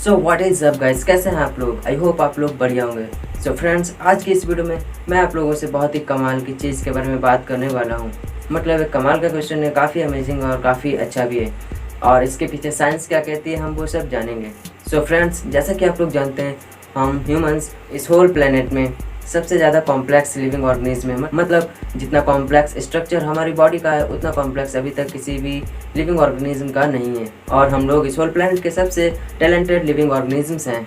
So what is up guys, कैसे हैं आप लोग। आई होप आप लोग बढ़िया होंगे। सो फ्रेंड्स, आज की इस वीडियो में मैं आप लोगों से बहुत ही कमाल की चीज़ के बारे में बात करने वाला हूँ। मतलब एक कमाल का क्वेश्चन है, काफ़ी अमेजिंग और काफ़ी अच्छा भी है, और इसके पीछे साइंस क्या कहती है हम वो सब जानेंगे। सो फ्रेंड्स, जैसा कि आप लोग जानते हैं, हम ह्यूमंस इस होल प्लेनेट में सबसे ज़्यादा कॉम्प्लेक्स लिविंग ऑर्गेनिज्म है। मतलब जितना कॉम्प्लेक्स स्ट्रक्चर हमारी बॉडी का है, उतना कॉम्प्लेक्स अभी तक किसी भी लिविंग ऑर्गेनिज्म का नहीं है, और हम लोग इस होल प्लेनेट के सबसे टैलेंटेड लिविंग ऑर्गेनिजम्स हैं।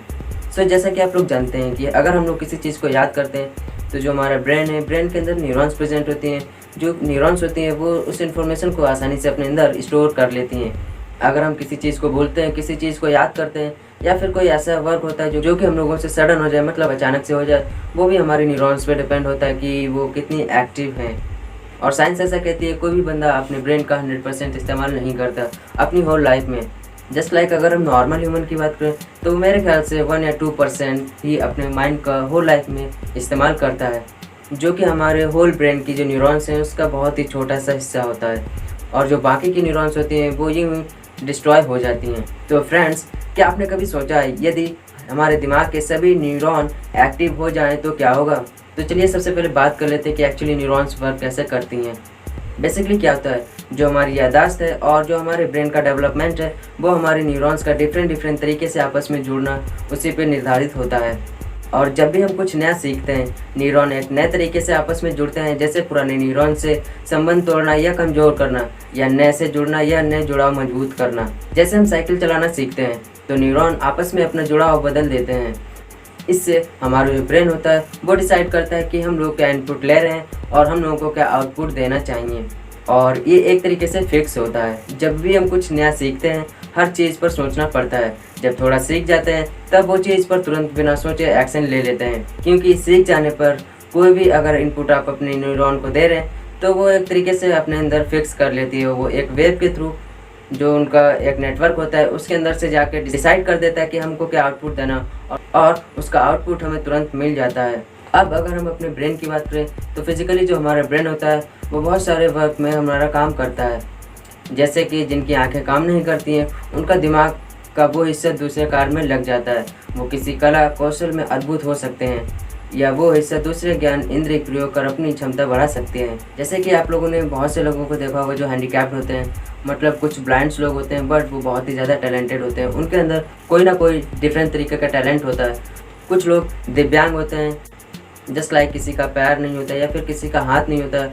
सो जैसा कि आप लोग जानते हैं कि अगर हम लोग किसी चीज़ को याद करते हैं तो जो हमारा ब्रेन है, ब्रेन के अंदर न्यूरॉन्स प्रेजेंट होती हैं। जो न्यूरॉन्स होती हैं वो उस इन्फॉर्मेशन को आसानी से अपने अंदर स्टोर कर लेती हैं। अगर हम किसी चीज़ को बोलते हैं, किसी चीज़ को याद करते हैं, या फिर कोई ऐसा वर्क होता है जो कि हम लोगों से सडन हो जाए, मतलब अचानक से हो जाए, वो भी हमारी न्यूरॉन्स पे डिपेंड होता है कि वो कितनी एक्टिव हैं। और साइंस ऐसा कहती है कोई भी बंदा अपने ब्रेन का 100% इस्तेमाल नहीं करता अपनी होल लाइफ में। जस्ट लाइक अगर हम नॉर्मल ह्यूमन की बात करें तो मेरे ख्याल से 1 या 2% ही अपने माइंड का होल लाइफ में इस्तेमाल करता है, जो कि हमारे होल ब्रेन की जो न्यूरॉन्स हैं उसका बहुत ही छोटा सा हिस्सा होता है, और जो बाकी की न्यूरॉन्स होती हैं वो यूँ डिस्ट्रॉय हो जाती हैं। तो फ्रेंड्स, क्या आपने कभी सोचा है यदि हमारे दिमाग के सभी न्यूरॉन एक्टिव हो जाएं तो क्या होगा? तो चलिए सबसे पहले बात कर लेते हैं कि एक्चुअली न्यूरॉन्स वर्क कैसे करती हैं। बेसिकली क्या होता है, जो हमारी याददाश्त है और जो हमारे ब्रेन का डेवलपमेंट है वो हमारे न्यूरॉन्स का डिफरेंट तरीके से आपस में जुड़ना उसी पे निर्धारित होता है। और जब भी हम कुछ नया सीखते हैं, न्यूरॉन एक नए तरीके से आपस में जुड़ते हैं, जैसे पुराने न्यूरॉन से संबंध तोड़ना या कमज़ोर करना, या नए से जुड़ना या नए जुड़ाव मजबूत करना। जैसे हम साइकिल चलाना सीखते हैं तो न्यूरॉन आपस में अपना जुड़ाव बदल देते हैं। इससे हमारा जो ब्रेन होता है वो डिसाइड करता है कि हम लोग क्या इनपुट ले रहे हैं और हम लोगों को क्या आउटपुट देना चाहिए, और ये एक तरीके से फिक्स होता है। जब भी हम कुछ नया सीखते हैं हर चीज़ पर सोचना पड़ता है। जब थोड़ा सीख जाते हैं तब वो चीज़ पर तुरंत बिना सोचे एक्शन ले लेते हैं, क्योंकि सीख जाने पर कोई भी अगर इनपुट आप अपने न्यूरॉन को दे रहे हैं तो वो एक तरीके से अपने अंदर फिक्स कर लेती है। वो एक वेव के थ्रू, जो उनका एक नेटवर्क होता है, उसके अंदर से जाके डिसाइड कर देता है कि हमको क्या आउटपुट देना, और उसका आउटपुट हमें तुरंत मिल जाता है। अब अगर हम अपने ब्रेन की बात करें तो फिजिकली जो हमारा ब्रेन होता है वो बहुत सारे वर्क में हमारा काम करता है। जैसे कि जिनकी आंखें काम नहीं करती हैं उनका दिमाग का वो हिस्सा दूसरे कार्य में लग जाता है। वो किसी कला कौशल में अद्भुत हो सकते हैं, या वो हिस्सा दूसरे ज्ञान इंद्रिय प्रयोग कर अपनी क्षमता बढ़ा सकते हैं। जैसे कि आप लोगों ने बहुत से लोगों को देखा होगा जो हैंडीकैप्ड होते हैं, मतलब कुछ ब्लाइंड्स लोग होते हैं बट वो बहुत ही ज़्यादा टैलेंटेड होते हैं। उनके अंदर कोई ना कोई डिफरेंट तरीके का टैलेंट होता है। कुछ लोग दिव्यांग होते हैं, जस्ट लाइक किसी का पैर नहीं होता या फिर किसी का हाथ नहीं होता,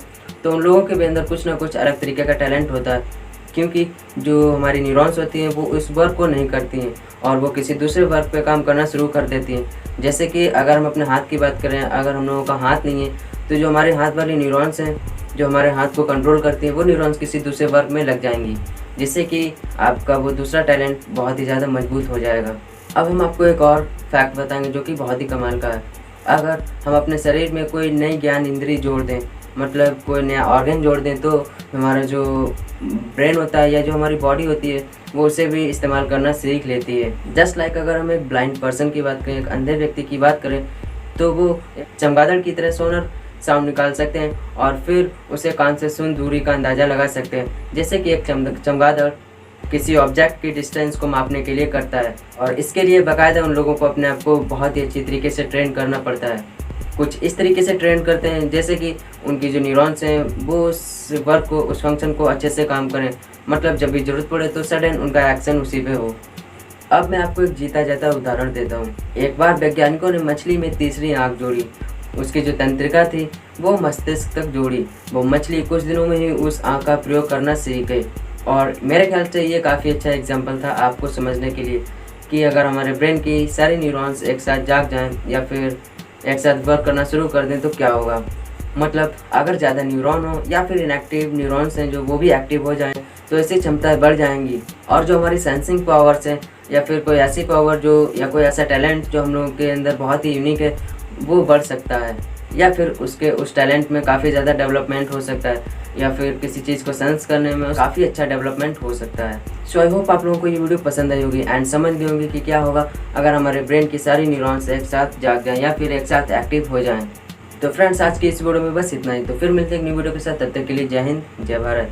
तो उन लोगों के भी अंदर कुछ ना कुछ अलग तरीके का टैलेंट होता है, क्योंकि जो हमारी न्यूरॉन्स होती हैं वो उस वर्क को नहीं करती हैं और वो किसी दूसरे वर्क पे काम करना शुरू कर देती हैं। जैसे कि अगर हम अपने हाथ की बात करें, अगर हम लोगों का हाथ नहीं है तो जो हमारे हाथ वाली न्यूरॉन्स हैं जो हमारे हाथ को कंट्रोल करती हैं वो न्यूरॉन्स किसी दूसरे वर्क में लग जाएंगी, जिससे कि आपका वो दूसरा टैलेंट बहुत ही ज़्यादा मजबूत हो जाएगा। अब हम आपको एक और फैक्ट बताएंगे जो कि बहुत ही कमाल का है। अगर हम अपने शरीर में कोई नई ज्ञान इंद्री जोड़ दें, मतलब कोई नया ऑर्गन जोड़ दें, तो हमारा जो ब्रेन होता है या जो हमारी बॉडी होती है वो उसे भी इस्तेमाल करना सीख लेती है। जस्ट लाइक अगर हम एक ब्लाइंड पर्सन की बात करें, एक अंधे व्यक्ति की बात करें, तो वो चमगादड़ की तरह सोनर साउंड निकाल सकते हैं और फिर उसे कान से सुन दूरी का अंदाज़ा लगा सकते हैं, जैसे कि एक चमगादड़ किसी ऑब्जेक्ट की डिस्टेंस को मापने के लिए करता है। और इसके लिए बाकायदा उन लोगों को अपने आप को बहुत ही अच्छी तरीके से ट्रेन करना पड़ता है। कुछ इस तरीके से ट्रेन करते हैं जैसे कि उनकी जो न्यूरॉन्स हैं वो उस वर्क को, उस फंक्शन को अच्छे से काम करें, मतलब जब भी ज़रूरत पड़े तो सडन उनका एक्शन उसी पे हो। अब मैं आपको एक जीता जाता उदाहरण देता हूँ। एक बार वैज्ञानिकों ने मछली में तीसरी आँख जोड़ी। उसकी जो तंत्रिका थी वो मस्तिष्क तक जोड़ी। वो मछली कुछ दिनों में ही उस आँख का प्रयोग करना सीख गई, और मेरे ख्याल से ये काफ़ी अच्छा एग्जाम्पल था आपको समझने के लिए कि अगर हमारे ब्रेन की सारी न्यूरॉन्स एक साथ जाग जाएं या फिर एक साथ वर्क करना शुरू कर दें तो क्या होगा। मतलब अगर ज़्यादा न्यूरॉन हो या फिर इनएक्टिव न्यूरॉन्स हैं जो वो भी एक्टिव हो जाएं तो ऐसी क्षमताएं बढ़ जाएंगी, और जो हमारी सेंसिंग पावर्स हैं या फिर कोई ऐसी पावर जो, या कोई ऐसा टैलेंट जो हम लोगों के अंदर बहुत ही यूनिक है वो बढ़ सकता है, या फिर उसके उस टैलेंट में काफ़ी ज़्यादा डेवलपमेंट हो सकता है, या फिर किसी चीज़ को सेंस करने में काफ़ी अच्छा डेवलपमेंट हो सकता है। सो आई होप आप लोगों को ये वीडियो पसंद आई होगी एंड समझ गए होंगे कि क्या होगा अगर हमारे ब्रेन की सारी न्यूरॉन्स एक साथ जाग जाएं या फिर एक साथ एक्टिव हो जाएं। तो फ्रेंड्स, आज की इस वीडियो में बस इतना ही। तो फिर मिलते हैं एक न्यू वीडियो के साथ, तब तक के लिए जय हिंद, जय भारत।